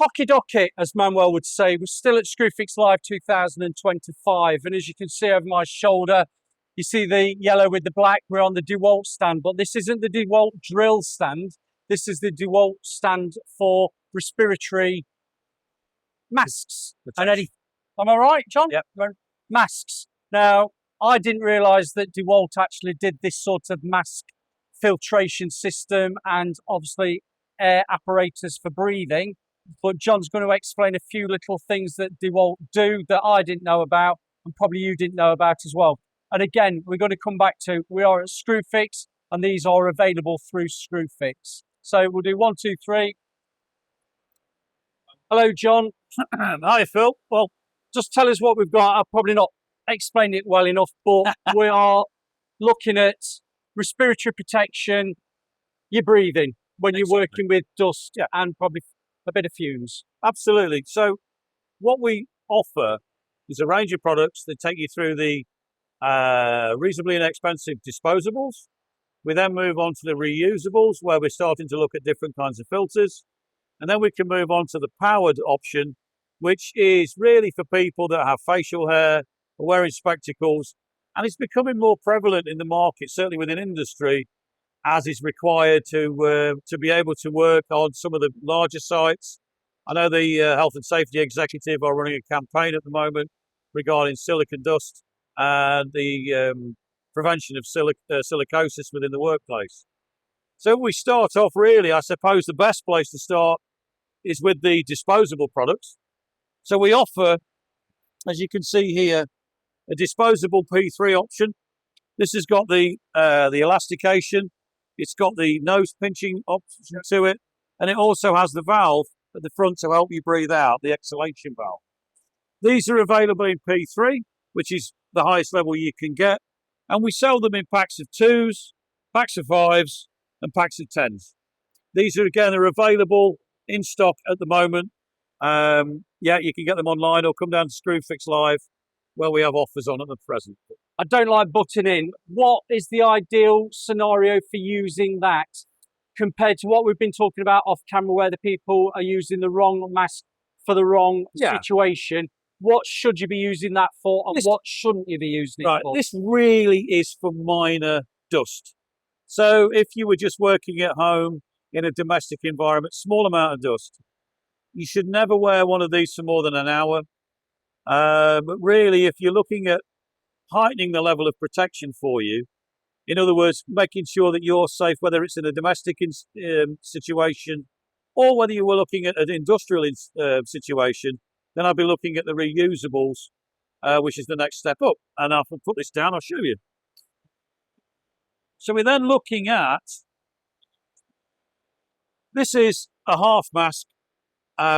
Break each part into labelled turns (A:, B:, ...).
A: Hockey docket, as Manuel would say. We're still at Screwfix Live 2025, and as you can see over my shoulder, you see the yellow with the black. We're on the DeWalt stand, but this isn't the DeWalt drill stand. This is the DeWalt stand for respiratory masks. And any, am I right, John?
B: Yep.
A: Masks. Now, I didn't realise that DeWalt actually did this sort of mask filtration system and obviously air apparatus for breathing. But John's going to explain a few little things that DeWalt do that I didn't know about and probably you didn't know about as well. And again, we're going to come back to, we are at Screwfix and these are available through Screwfix. So we'll do 1, 2, 3. Hello, John.
B: Hi, Phil.
A: Well, just tell us what we've got. I've probably not explained it well enough, but we are looking at respiratory protection, your breathing when you're working with dust and probably a bit of fumes.
B: Absolutely. So what we offer is a range of products that take you through the reasonably inexpensive disposables. We then move on to the reusables, where we're starting to look at different kinds of filters. And then we can move on to the powered option, which is really for people that have facial hair or wearing spectacles. And it's becoming more prevalent in the market, certainly within industry, as is required to be able to work on some of the larger sites. I know the Health and Safety Executive are running a campaign at the moment regarding silicon dust and the prevention of silicosis within the workplace. So we start off really, I suppose the best place to start is with the disposable products. So we offer, as you can see here, a disposable P3 option. This has got the elastication, it's got the nose pinching option to it, and it also has the valve at the front to help you breathe out, the exhalation valve. These are available in P3, which is the highest level you can get, and we sell them in packs of 2s, packs of 5s, and packs of 10s. These are, again, are available in stock at the moment. Yeah, you can get them online or come down to Screwfix Live, where we have offers on at the present.
A: I don't like butting in. What is the ideal scenario for using that compared to what we've been talking about off camera, where the people are using the wrong mask for the wrong situation? What should you be using that for, and what shouldn't you be using it for?
B: This really is for minor dust. So if you were just working at home in a domestic environment, small amount of dust, you should never wear one of these for more than an hour. But really, if you're looking at heightening the level of protection for you, in other words, making sure that you're safe, whether it's in a domestic situation or whether you were looking at an industrial situation, then I'll be looking at the reusables, which is the next step up. And I'll put this down, I'll show you. So we're then looking at, this is a half mask,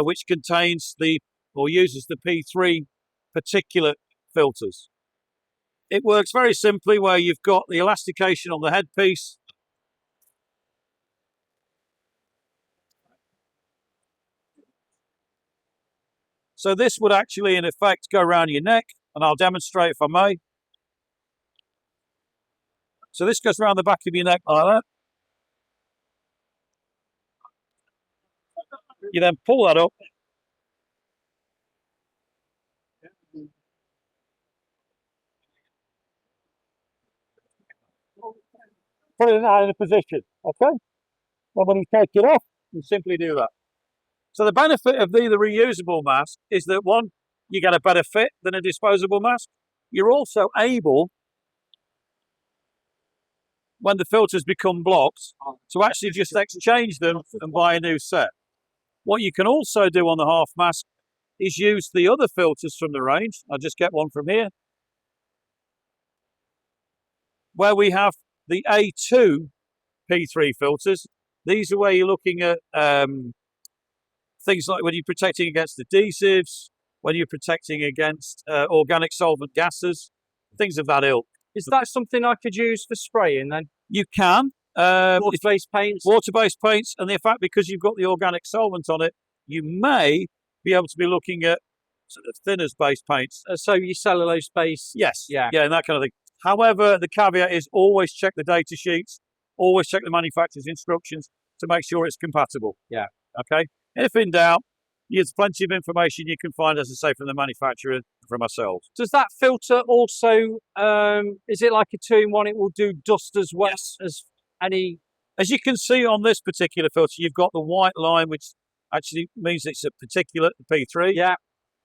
B: which contains or uses the P3 particulate filters. It works very simply, where you've got the elastication on the headpiece. So this would actually, in effect, go around your neck, and I'll demonstrate if I may. So this goes around the back of your neck like that. You then pull that up. Put it in a position, okay? And when you take it off, you simply do that. So the benefit of the reusable mask is that, one, you get a better fit than a disposable mask. You're also able, when the filters become blocked, to actually just exchange them and buy a new set. What you can also do on the half mask is use the other filters from the range. I'll just get one from here, where we have the A2 P3 filters. These are where you're looking at things like when you're protecting against adhesives, when you're protecting against organic solvent gases, things of that ilk.
A: Is that something I could use for spraying then?
B: You can.
A: Water-based paints?
B: Water-based paints, and in fact, because you've got the organic solvent on it, you may be able to be looking at sort of thinners-based paints.
A: So your cellulose-based?
B: Yes. Yeah, and that kind of thing. However, the caveat is always check the data sheets, always check the manufacturer's instructions to make sure it's compatible.
A: Yeah.
B: Okay. If in doubt, There's plenty of information you can find, as I say, from the manufacturer, from ourselves.
A: Does that filter also, is it like a 2-in-1? It will do dust as well as any...
B: As you can see on this particular filter, you've got the white line, which actually means it's a particulate, the P3.
A: Yeah.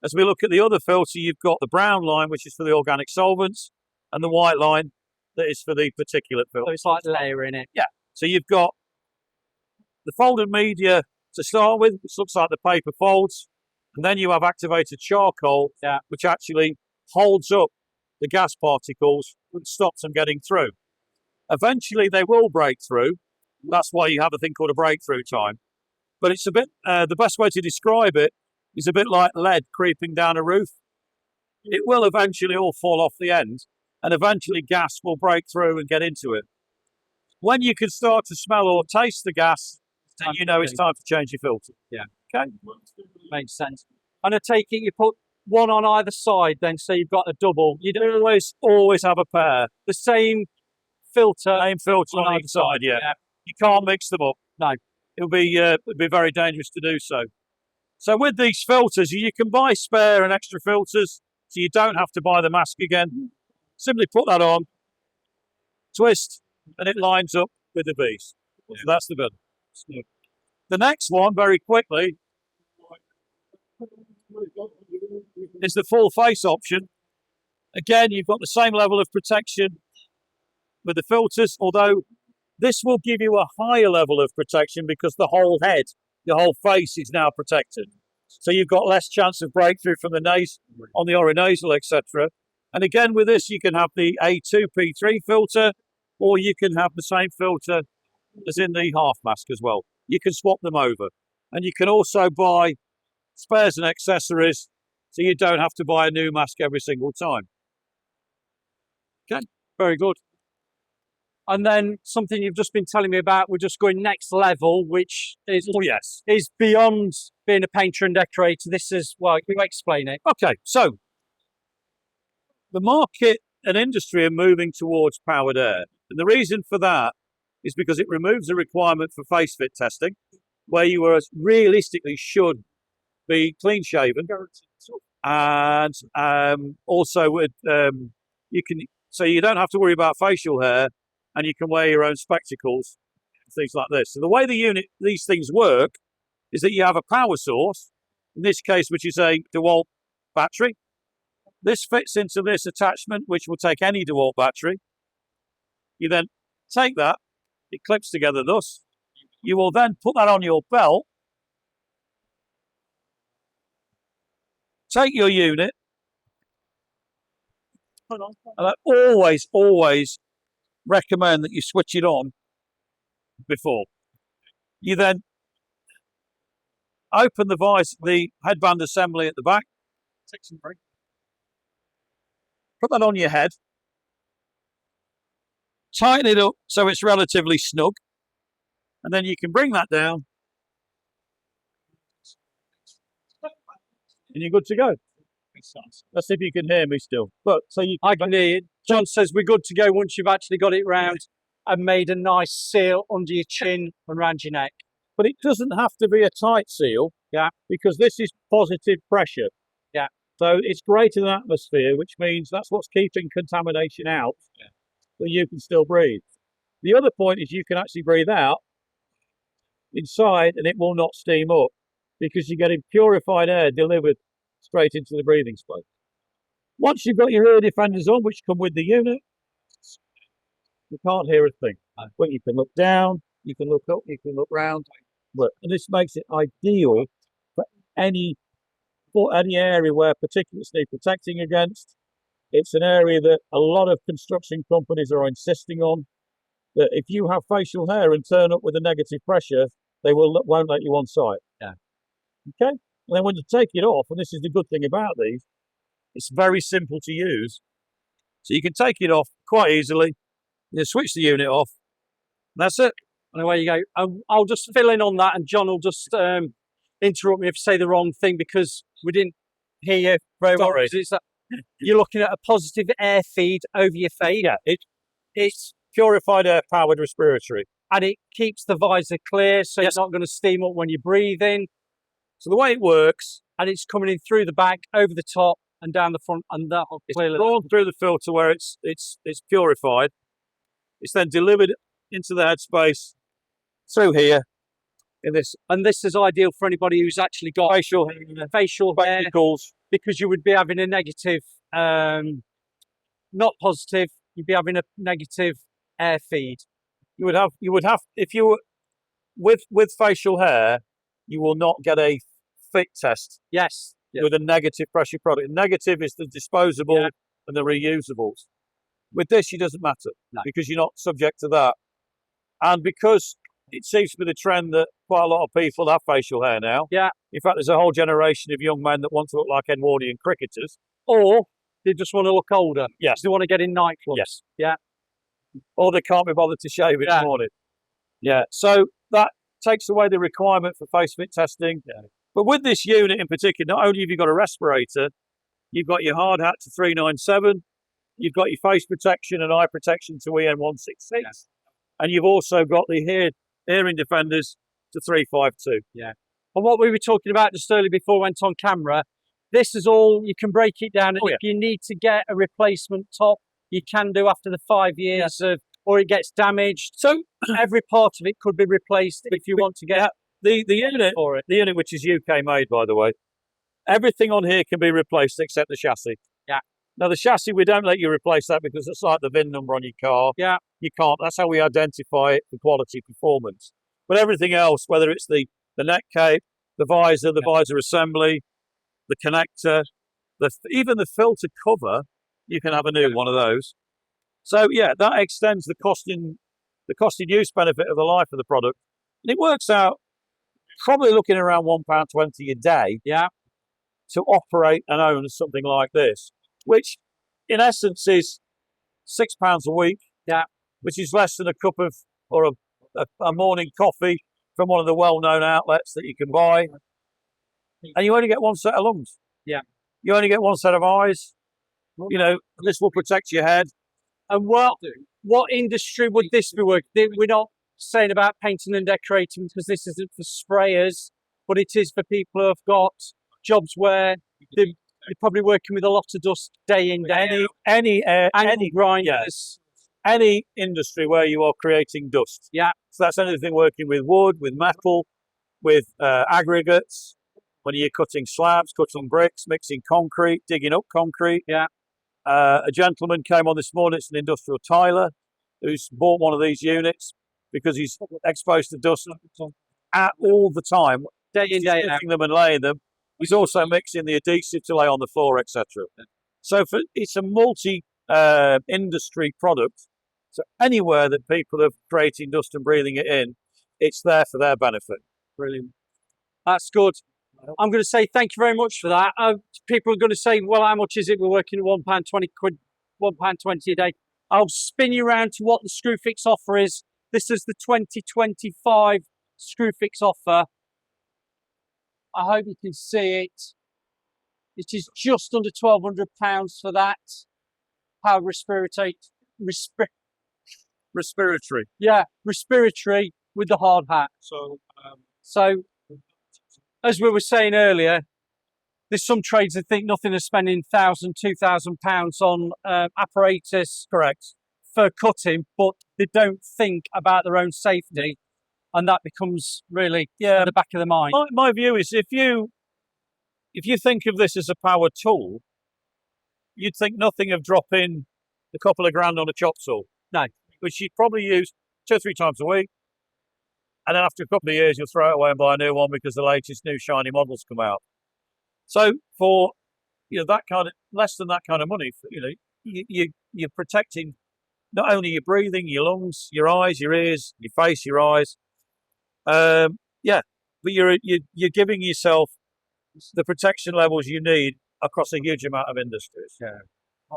B: As we look at the other filter, you've got the brown line, which is for the organic solvents, and the white line that is for the particulate filter.
A: So it's like layering it.
B: Yeah. So you've got the folded media to start with, which looks like the paper folds, and then you have activated charcoal, which actually holds up the gas particles and stops them getting through. Eventually, they will break through. That's why you have a thing called a breakthrough time. But it's a bit, the best way to describe it is a bit like lead creeping down a roof. It will eventually all fall off the end, and eventually gas will break through and get into it. When you can start to smell or taste the gas, then you know it's time to change your filter.
A: Yeah.
B: Okay?
A: Makes sense. And I take it you put one on either side then, so you've got a double.
B: You don't always have a pair.
A: The same filter.
B: Same filter on either side, yeah. You can't mix them up.
A: No.
B: It'd be very dangerous to do so. So with these filters, you can buy spare and extra filters, so you don't have to buy the mask again. Simply put that on, twist, and it lines up with the beast. So that's the bit. The next one, very quickly, is the full face option. Again, you've got the same level of protection with the filters, although this will give you a higher level of protection because the whole head, your whole face is now protected. So you've got less chance of breakthrough from the nose on the oronasal, etc. And again, with this, you can have the A2P3 filter, or you can have the same filter as in the half mask as well. You can swap them over. And you can also buy spares and accessories, so you don't have to buy a new mask every single time. Okay,
A: very good. And then something you've just been telling me about, we're just going next level, which is, is beyond being a painter and decorator. This is, well, can you explain it?
B: Okay, so the market and industry are moving towards powered air. And the reason for that is because it removes the requirement for face fit testing, where you realistically should be clean shaven. And also with, so you don't have to worry about facial hair, and you can wear your own spectacles, things like this. So the way these things work is that you have a power source, in this case, which is a DeWalt battery. This fits into this attachment, which will take any DeWalt battery. You then take that, it clips together thus. You will then put that on your belt, take your unit, and I always recommend that you switch it on before. You then open the headband assembly at the back, take some break, put that on your head, tighten it up so it's relatively snug, and then you can bring that down and you're good to go. Let's see if you can hear me still. But so
A: I can hear you. John says we're good to go once you've actually got it round and made a nice seal under your chin and round your neck.
B: But it doesn't have to be a tight seal, because this is positive pressure. So it's greater than atmosphere, which means that's what's keeping contamination out, so you can still breathe. The other point is you can actually breathe out inside and it will not steam up, because you're getting purified air delivered straight into the breathing space. Once you've got your ear defenders on, which come with the unit, you can't hear a thing. But you can look down, you can look up, you can look round. And this makes it ideal for any area where particulates need protecting against. It's an area that a lot of construction companies are insisting on, that if you have facial hair and turn up with a negative pressure, they won't let you on site. Okay? And then when you take it off, and this is the good thing about these, it's very simple to use. So you can take it off quite easily. You switch the unit off. That's it.
A: And away you go. I'll just fill in on that, and John will just interrupt me if I say the wrong thing, because we didn't hear you very well. You're looking at a positive air feed over your face.
B: It's purified air powered respiratory.
A: And it keeps the visor clear, so it's not going to steam up when you're breathing.
B: So the way it works,
A: and it's coming in through the back, over the top, and down the front, and that'll
B: it's
A: clearly.
B: drawn through the filter where it's purified. It's then delivered into the headspace through here in this.
A: And this is ideal for anybody who's actually got facial hair, because you would be having a negative, not positive. You'd be having a negative air feed.
B: You would have if you were with facial hair, you will not get a fit test.
A: Yes.
B: With a negative pressure product. Negative is the disposable and the reusables. With this, it doesn't matter because you're not subject to that. And because it seems to be the trend that quite a lot of people have facial hair now.
A: Yeah.
B: In fact, there's a whole generation of young men that want to look like Edwardian cricketers.
A: Or they just want to look older.
B: Yes.
A: They want to get in nightclubs.
B: Yes.
A: Yeah.
B: Or they can't be bothered to shave in the morning. Yeah. So that takes away the requirement for face fit testing. Yeah. But with this unit in particular, not only have you got a respirator, you've got your hard hat to 397, you've got your face protection and eye protection to EN166, and you've also got the hearing defenders to 352.
A: Yeah. And what we were talking about just earlier before we went on camera, this is all, you can break it down. And if you need to get a replacement top, you can do after the 5 years or it gets damaged. So every part of it could be replaced if you want to get
B: the unit for it. The unit, which is UK made, by the way, everything on here can be replaced except the chassis.
A: Yeah.
B: Now the chassis, we don't let you replace that because it's like the VIN number on your car.
A: Yeah.
B: You can't. That's how we identify it for quality performance. But everything else, whether it's the neck cape, the visor assembly, the connector, even the filter cover, you can have a new one of those. So yeah, that extends the cost in use benefit of the life of the product. And it works out probably looking around £1.20 a day to operate and own something like this, which in essence is £6 a week, which is less than a cup of or a morning coffee from one of the well-known outlets that you can buy. And you only get one set of lungs.
A: Yeah.
B: You only get one set of eyes. You know, this will protect your head.
A: And what industry would this be working? We're not saying about painting and decorating because this isn't for sprayers, but it is for people who have got jobs where they're probably working with a lot of dust day in, day out. Any grinders.
B: Any industry where you are creating dust.
A: Yeah.
B: So that's anything working with wood, with metal, with aggregates, when you're cutting slabs, cutting bricks, mixing concrete, digging up concrete.
A: Yeah.
B: A gentleman came on this morning, it's an industrial tiler, who's bought one of these units because he's exposed to dust all the time,
A: day in, day out.
B: them and laying them. He's also mixing the adhesive to lay on the floor, etc. So it's a multi-industry product. So anywhere that people are creating dust and breathing it in, it's there for their benefit.
A: Brilliant. That's good. I'm going to say thank you very much for that. People are going to say, well, how much is it? We're working at £1.20 a day. I'll spin you around to what the Screwfix offer is. This is the 2025 Screwfix offer. I hope you can see it. It is just under £1,200 for that. Power respiratory. Yeah, respiratory with the hard hat. So, as we were saying earlier, there's some trades that think nothing of spending £1,000, £2,000 on apparatus, correct, for cutting, but they don't think about their own safety, and that becomes really at the back of the mind.
B: My view is if you think of this as a power tool, you'd think nothing of dropping a couple of grand on a chop saw.
A: No.
B: Which you'd probably use 2 or 3 times a week. And then after a couple of years, you'll throw it away and buy a new one because the latest new shiny models come out. So for that kind of less than that kind of money, you're protecting not only your breathing, your lungs, your eyes, your ears, your face, your eyes. But you're giving yourself the protection levels you need across a huge amount of industries.
A: Yeah.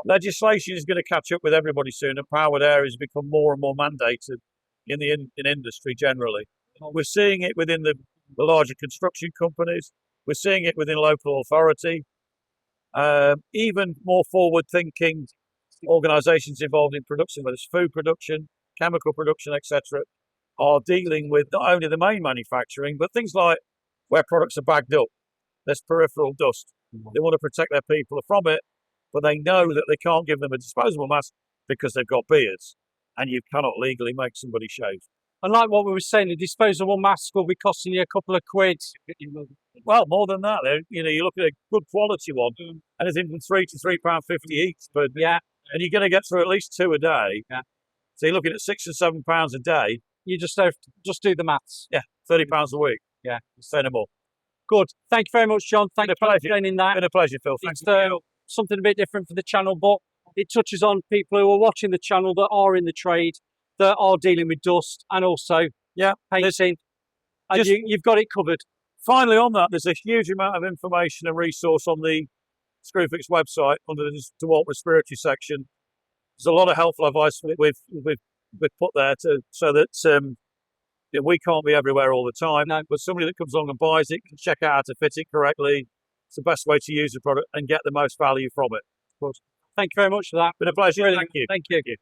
B: Legislation is going to catch up with everybody soon, and powered air has become more and more mandated in industry generally. We're seeing it within the larger construction companies. We're seeing it within local authority. Even more forward-thinking organisations involved in production, whether it's food production, chemical production, etc., are dealing with not only the main manufacturing, but things like where products are bagged up. There's peripheral dust. They want to protect their people from it, but they know that they can't give them a disposable mask because they've got beards, and you cannot legally make somebody shave.
A: And like what we were saying, a disposable mask will be costing you a couple of quid.
B: Well, more than that, you look at a good quality one, anything from £3 to £3.50 each, but
A: Yeah,
B: and you're going to get through at least 2 a day.
A: Yeah.
B: So you're looking at £6 or £7 a day.
A: you just have to just do the maths.
B: Yeah, £30 a week.
A: Yeah.
B: Say no more.
A: Good. Thank you very much, John. Thank you
B: Been a
A: for
B: pleasure.
A: explaining that.
B: Been a pleasure, Phil.
A: It's
B: Thanks.
A: something a bit different for the channel, but it touches on people who are watching the channel that are in the trade, that are dealing with dust, and also painting. And you've got it covered.
B: Finally, on that, there's a huge amount of information and resource on the Screwfix website under the DeWalt respiratory section. There's a lot of helpful advice we've put there so that we can't be everywhere all the time.
A: No.
B: But somebody that comes along and buys it can check out how to fit it correctly. It's the best way to use the product and get the most value from it.
A: Thank you very much for that.
B: Been a pleasure.
A: Brilliant.
B: Thank you.
A: Thank you.